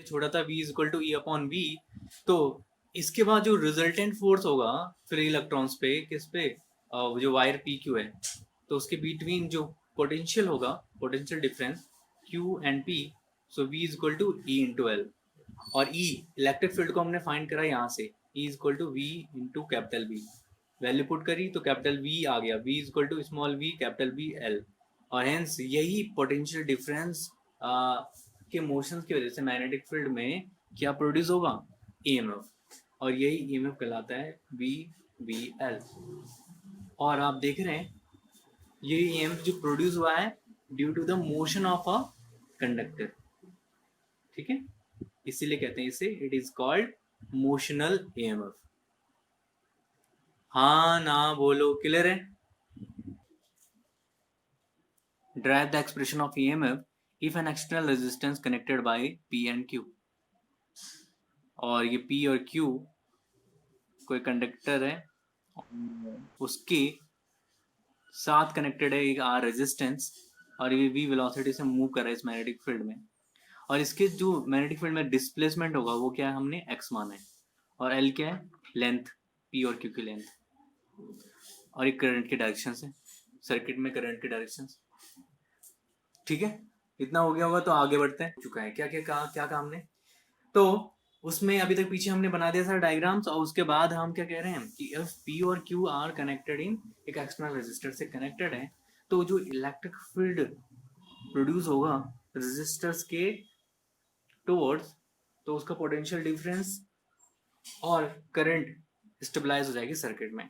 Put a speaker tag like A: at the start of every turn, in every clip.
A: छोड़ा था v equal to E upon V, तो इसके बाद जो रिजल्टेंट फोर्स होगा फ्री इलेक्ट्रॉन्स पे, किस पे, जो वायर पी क्यू है, तो उसके बिटवीन जो पोटेंशियल होगा, potential difference Q and P, so v equal to E into L. और ई इलेक्ट्रिक फील्ड को हमने फाइंड करा यहाँ से, E equal to V into capital V, value put करी तो कैपिटल वी आ गया, v equal to small V capital V L. और हेंस यही पोटेंशियल डिफरेंस के मोशंस की वजह से मैग्नेटिक फील्ड में क्या प्रोड्यूस होगा, ईएमएफ, और यही ईएमएफ कहलाता है वी वी एल। और आप देख रहे हैं ये ईएमएफ जो प्रोड्यूस हुआ है due to the motion of a conductor, ठीक है, इसीलिए कहते हैं इसे, it is called motional EMF. हाँ ना बोलो, क्लियर है? Derive the expression of EMF if an external resistance connected by P and Q। और ये P और Q कोई कंडक्टर है, उसके साथ कनेक्टेड है एक R रेजिस्टेंस, और ये V वेलोसिटी से मूव कर रहा है इस मैग्नेटिक फील्ड में, और इसके जो मैग्नेटिक फील्ड में डिस्प्लेसमेंट होगा वो क्या है, हमने x माना है, और L क्या है, लेंथ, P और Q की लेंथ, और एक करंट की डायरेक्शन है, सर्किट में करंट की डायरेक्शन। ठीक है, इतना हो गया होगा, तो आगे बढ़ते हैं। चुका है, क्या क्या कहा, क्या कहा हमने, तो उसमें अभी तक पीछे हमने बना दिया था डायग्राम्स, और उसके बाद हम क्या कह रहे हैं कि इफ पी और क्यू आर कनेक्टेड इन एक एक्सटर्नल रेजिस्टर से कनेक्टेड है, तो जो इलेक्ट्रिक फील्ड प्रोड्यूस होगा रेजिस्टर्स के टुवर्ड्स, तो उसका पोटेंशियल डिफरेंस और करंट स्टेबलाइज हो जाएगी सर्किट में।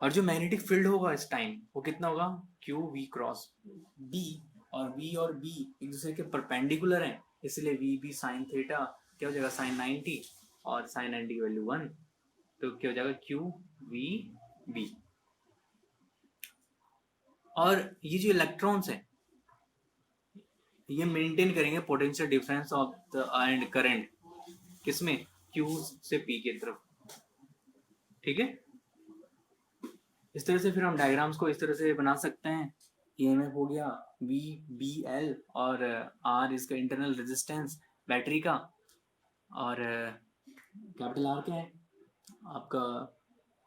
A: और जो मैग्नेटिक फील्ड होगा इस टाइम वो कितना होगा, क्यू वी क्रॉस बी, और वी और बी एक दूसरे के परपेंडिकुलर हैं, इसलिए वी बी साइन थीटा क्या हो जाएगा, साइन 90, और साइन 90 की वैल्यू 1, तो क्या हो जाएगा क्यू वी बी। और ये जो इलेक्ट्रॉन्स हैं ये मेंटेन करेंगे potential difference of the end current, किसमें, क्यू से पी की तरफ, ठीक है। इस तरह से फिर हम डायग्राम्स को इस तरह से बना सकते हैं, ईएमएफ हो गया वी बी एल, और आर इसका इंटरनल रेजिस्टेंस बैटरी का, और कैपिटल आर क्या है, आपका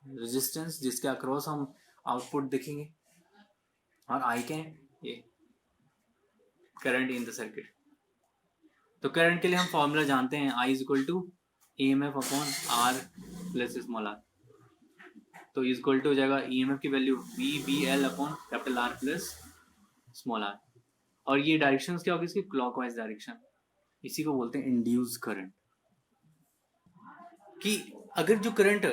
A: रेजिस्टेंस जिसके अक्रॉस हम आउटपुट देखेंगे, और आई क्या है, ये करंट इन द सर्किट। तो करंट के लिए हम फॉर्मूला जानते हैं, I is equal to EMF upon R plus small R, तो इक्वल टू हो जाएगा ईएमएफ की value V B L upon capital R plus small R, और ये डायरेक्शन क्या होगी इसकी, क्लॉकवाइज डायरेक्शन, इसी को बोलते हैं इंड्यूस करंट। कि अगर जो करंट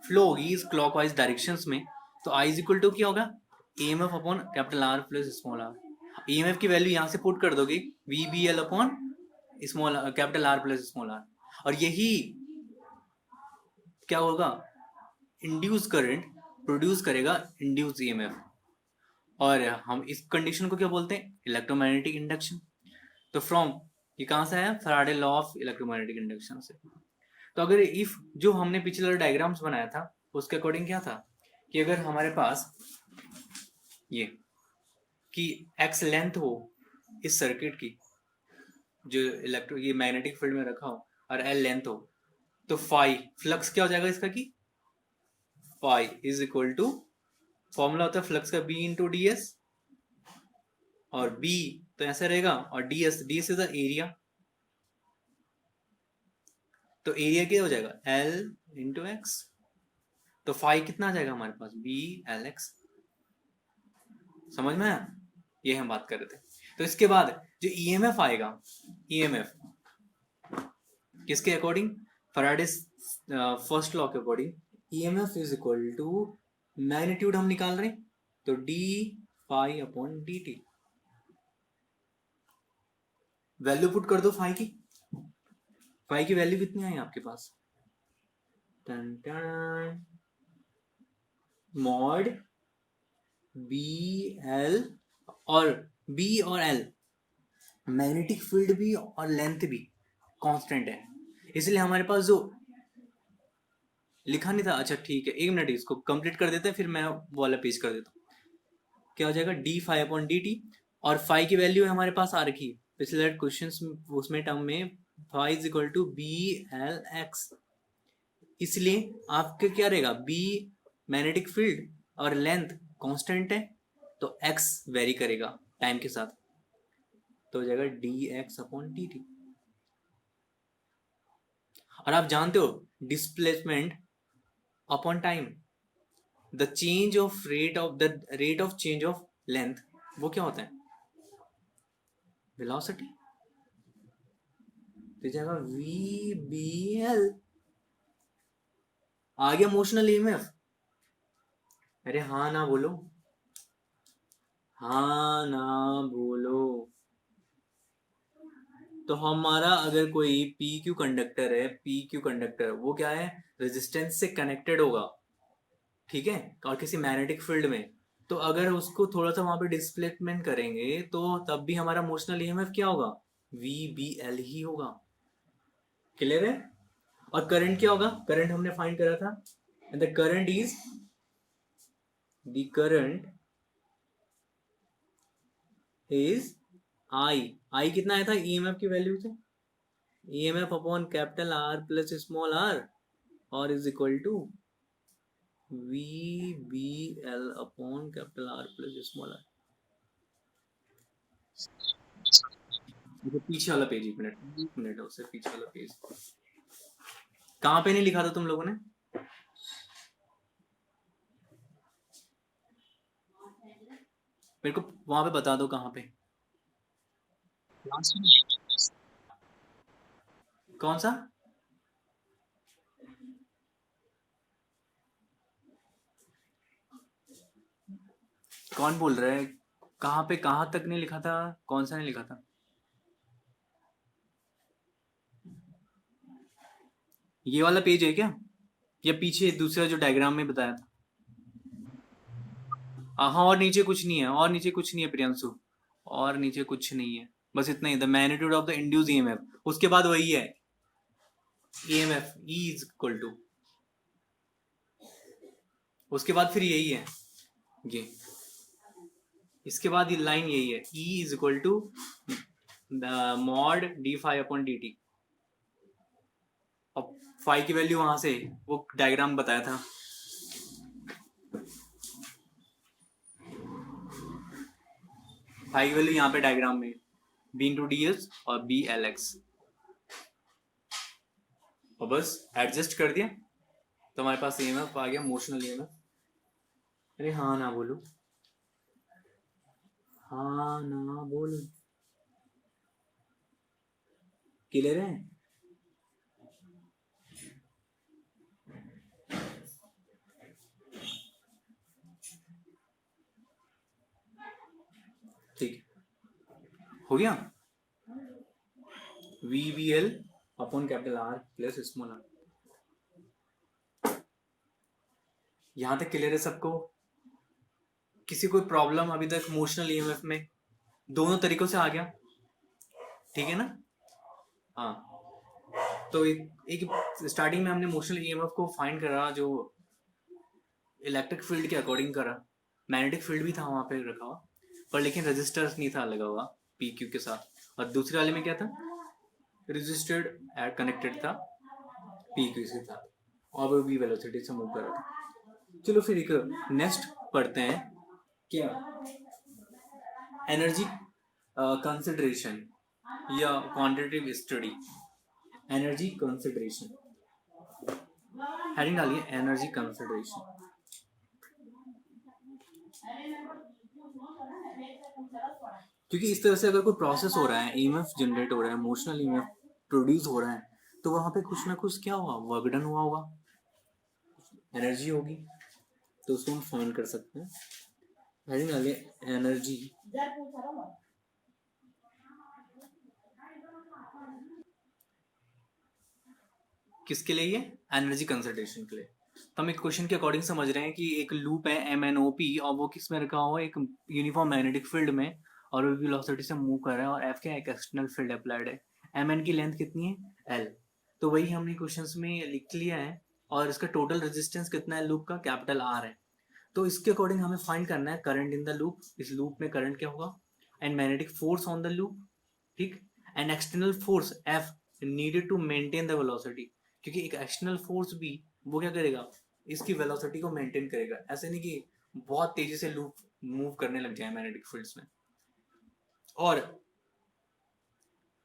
A: फ्लो होगी इस क्लॉकवाइज डायरेक्शंस में, तो आई इज इक्वल टू क्या होगा, EMF upon capital R plus small R. EMF की वैल्यू यहाँ से पुट कर दोगे V B L upon small capital R plus small R, और यही क्या होगा, इंड्यूस करंट प्रोड्यूस करेगा इंड्यूस ईएमएफ, और हम इस कंडीशन को क्या बोलते हैं, इलेक्ट्रोमैग्नेटिक इंडक्शन। तो फ्रॉम ये कहाँ से आया, Faraday law of electromagnetic induction से। तो अगर इफ जो हमने पिछले डायग्राम्स बनाया था उसके अकॉर्डिंग क्या था कि अगर हमारे पास ये कि एक्स लेंथ हो इस सर्किट की, जो ये मैग्नेटिक फील्ड में रखा हो, और एल लेंथ हो, तो फाई फ्लक्स क्या हो जाएगा इसका, कि phi is equal to, formula होता है फ्लक्स का बी इंटू डी एस, और बी तो ऐसा रहेगा, और D S is the area, तो एरिया क्या हो जाएगा, एल इंटू एक्स, तो फाई कितना आ जाएगा हमारे पास, बी एल एक्स। समझ में आया, ये हम बात कर रहे थे। तो इसके बाद जो ईएमएफ आएगा, ईएमएफ किसके अकॉर्डिंग, फैराडेस फर्स्ट लॉ के according, EMF is equal to magnitude हम निकाल रहे हैं, तो D phi upon D T, value put कर दो फाई की वैल्यू कितनी आई आपके पास, टन टन मॉड बी एल, और बी और एल मैग्नेटिक फील्ड भी और लेंथ भी कांस्टेंट है, इसलिए हमारे पास जो लिखा नहीं था, अच्छा ठीक है, एक मिनट इसको कंप्लीट कर देते हैं, फिर मैं वाला पेज कर देता हूँ। क्या हो जाएगा, D phi upon D T, और फाई की वैल्यू हमारे पास आ रखी है पिछले क्वेश्चन उसमें टर्म में phi is equal to B L X, इसलिए आपके क्या रहेगा, बी मैग्नेटिक फील्ड और लेंथ कांस्टेंट है, तो एक्स वेरी करेगा टाइम के साथ, तो हो जाएगा D x upon T T. और आप जानते हो displacement upon time, the change of rate of the rate of change of length, वो क्या होता है, वेलोसिटी, तो जाएगा वी बी एल। आ गया मोशनल ईएमएफ, अरे हाँ ना बोलो, हाँ ना बोलो। तो हमारा अगर कोई पी क्यू कंडक्टर है, पी क्यू कंडक्टर वो क्या है, रेजिस्टेंस से कनेक्टेड होगा, ठीक है, और किसी मैग्नेटिक फील्ड में, तो अगर उसको थोड़ा सा वहां पे डिस्प्लेसमेंट करेंगे तो तब भी हमारा मोशनल ईएमएफ क्या होगा, वी बी एल ही होगा। क्लियर है। और करंट क्या होगा, करंट हमने फाइंड करा था, and the current is, the current is I कितना आया था ईएमएफ की वैल्यू से, EMF upon capital R plus small R, और is equal to V B L upon capital R plus small R. पीछे वाला पेज, एक मिनट उससे पीछे वाला पेज कहाँ पे नहीं लिखा था तुम लोगों ने, मेरे को वहां पे बता दो कहाँ पे, कौन सा, कौन बोल रहा है, कहाँ पे, कहाँ तक नहीं लिखा था, कौन सा नहीं लिखा था, ये वाला पेज है क्या, या पीछे दूसरा जो डायग्राम में बताया था, हाँ, और नीचे कुछ नहीं है, और नीचे कुछ नहीं है प्रियांशु, और नीचे कुछ नहीं है, बस इतना ही, the magnitude of the induce EMF, उसके बाद वही है, EMF E is equal to, उसके बाद फिर यही है ये, इसके बाद ये लाइन यही है, E is equal to mod D phi upon D T, अब फाई की वैल्यू वहां से वो डायग्राम बताया था, फाई की वैल्यू यहाँ पे डायग्राम में बी इंटू डी एस और बी एल एक्स, और बस एडजस्ट कर दिया तो हमारे पास ईएमएफ आ गया, मोशनल ईएमएफ। अरे हाँ ना बोलो, हाँ ना बोलो, क्लियर है। ठीक हो गया, V B L upon capital R plus small R, यहां तक क्लियर है सबको, किसी कोई प्रॉब्लम अभी तक मोशनल ईएमएफ में, दोनों तरीकों से आ गया, ठीक है ना। हाँ, तो एक स्टार्टिंग में हमने मोशनल ईएमएफ को फाइंड करा जो इलेक्ट्रिक फील्ड के अकॉर्डिंग करा, मैग्नेटिक फील्ड भी था वहां पे रखा हुआ, पर लेकिन रजिस्टर्स नहीं था लगा हुआ पी क्यू के साथ, और दूसरे वाले में क्या था, रजिस्टर्ड एड कनेक्टेड था पी क्यू के साथ, और वो भी वेलोसिटी से मूव कर रहा था। चलो फिर एक नेक्स्ट पढ़ते हैं, क्या एनर्जी कंसिडरेशन या quantitative study, energy consideration, heading डालिए एनर्जी कंसिडरेशन। क्योंकि इस तरह से अगर कोई प्रोसेस हो रहा है, ईएमएफ जनरेट हो रहा है, इमोशनल ईएमएफ प्रोड्यूस हो रहा है, तो वहां पे कुछ ना कुछ क्या होगा, वर्क डन हुआ होगा, एनर्जी होगी, तो उसको हम फाइंड कर सकते हैं। हेडिंग डालिए एनर्जी किसके लिए, एनर्जी कंसंट्रेशन के लिए। तो हम एक क्वेश्चन के अकॉर्डिंग समझ रहे हैं कि एक लूप है MNOP, और वो किस में रखा हुआ है, एक यूनिफॉर्म मैग्नेटिक फील्ड में, और वो वेलोसिटी से मूव कर रहा है, और F क्या है, एक एक्सटर्नल फील्ड अप्लाइड है, MN की लेंथ कितनी है, L, तो वही हमने क्वेश्चन में लिख लिया है, और इसका टोटल रेजिस्टेंस कितना है लूप का, कैपिटल R है, तो इसके अकॉर्डिंग हमें फाइंड करना है करंट इन द लूप, इस लूप में करंट क्या होगा, and magnetic force on the loop, ठीक। And external force F needed to maintain the velocity, क्योंकि एक एक्सटर्नल फोर्स भी वो क्या करेगा, इसकी वेलोसिटी को मेंटेन करेगा। ऐसे नहीं कि बहुत तेजी से लूप मूव करने लग जाए मैग्नेटिक फील्ड्स में। और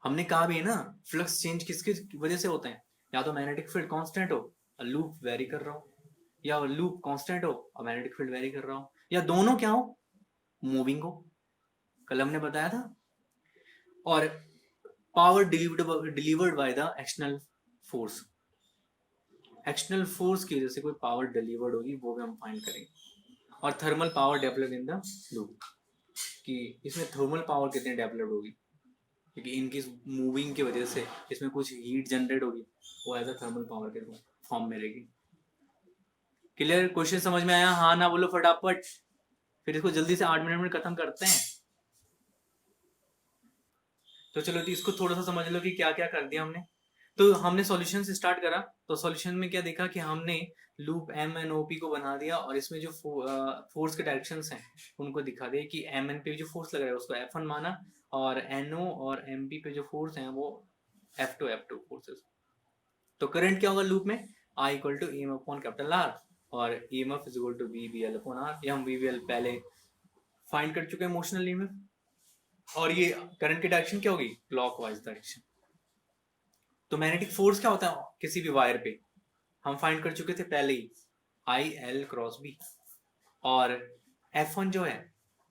A: हमने कहा भी है ना, फ्लक्स चेंज किसकी वजह से होता है, या तो मैग्नेटिक फील्ड कांस्टेंट हो और लूप वेरी कर रहा हो, या लूप कांस्टेंट हो और मैग्नेटिक फील्ड वेरी कर रहा हो, या दोनों क्या हो, मूविंग हो। कल हमने बताया था। और power delivered by the external force, external force की वजह से कोई पावर डिलीवर्ड होगी, वो भी हम फाइंड करेंगे। और thermal power develop in the loop, कि इसमें थर्मल पावर कितनी डेवलप होगी, क्योंकि इनकी मूविंग की वजह से इसमें कुछ हीट जनरेट होगी, वो एज अ थर्मल पावर के फॉर्म में रहेगी। क्लियर? क्वेश्चन समझ में आया? हाँ ना बोलो फटाफट, फिर इसको जल्दी से 8 मिनट में खत्म करते हैं। तो चलो इसको थोड़ा सा समझ लो कि क्या क्या कर दिया हमने। तो हमने सॉल्यूशन से स्टार्ट करा, तो सॉल्यूशन में क्या देखा कि हमने loop M N O P को बना दिया, और इसमें जो फोर्स के डायरेक्शंस हैं उनको दिखा दिया कि एम एन पे जो फोर्स लग रहा है उसको F1 माना, और NO और MP पे जो फोर्स हैं वो F2 फोर्सेस। तो करंट क्या होगा लूप में, I equal to M upon capital R, और EMF is equal to VBL upon R। ये हम VBL पहले फाइंड कर चुके हैं, मोशनल EMF। और ये करंट की डायरेक्शन क्या होगी, क्लॉकवाइज डायरेक्शन। तो मैग्नेटिक फोर्स क्या होता है किसी भी वायर पे, हम फाइंड कर चुके थे पहले ही, IL क्रॉस B। और F1 जो है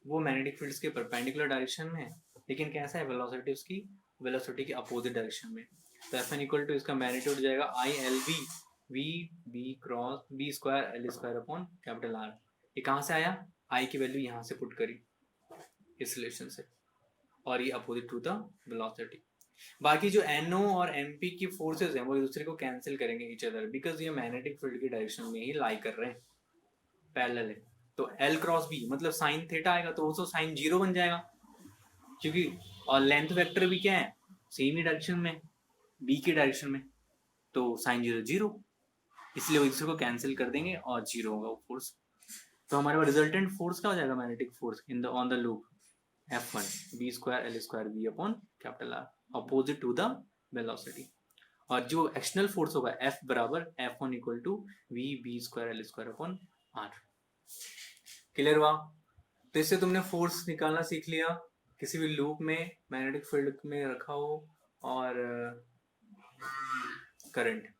A: वो मैग्नेटिक फील्ड्स के परपेंडिकुलर डायरेक्शन में है, लेकिन कैसा है, वेलोसिटी उसकी वेलोसिटी के अपोजिट डायरेक्शन में। तो F1 इक्वल टू इसका मैग्नीट्यूड जाएगा ILB V cross B square L square upon capital R। ये कहाँ से आया, I की वैल्यू यहाँ से पुट करी इस रिलेशन से, और ये अपोजिट टू द वेलोसिटी। बाकी जो NO और MP की फोर्सेस हैं वो एक दूसरे को कैंसिल करेंगे ईच अदर, बिकॉज ये मैग्नेटिक फील्ड की डायरेक्शन में ही लाई कर रहे हैं, पैरेलल है। तो L क्रॉस B मतलब साइन थीटा आएगा, तो उसको साइन 0 बन जाएगा, क्योंकि और लेंथ वेक्टर भी क्या है, सेम ही डायरेक्शन में, B की डायरेक्शन में, तो साइन 0 0, इसलिए वो एक दूसरे को कैंसिल कर देंगे और 0 होगा वो फोर्स। तो हमारे पास रिजल्टेंट फोर्स क्या हो जाएगा, magnetic force in the on the loop F1 B square L square V upon capital R, opposite to the velocity. और जो एक्सटर्नल फोर्स होगा F बराबर F1 equal to V B square L square upon R। Clear हुआ? तो इससे तुमने force निकालना सीख लिया किसी भी लूप में मैग्नेटिक फील्ड में रखा हो, और करंट।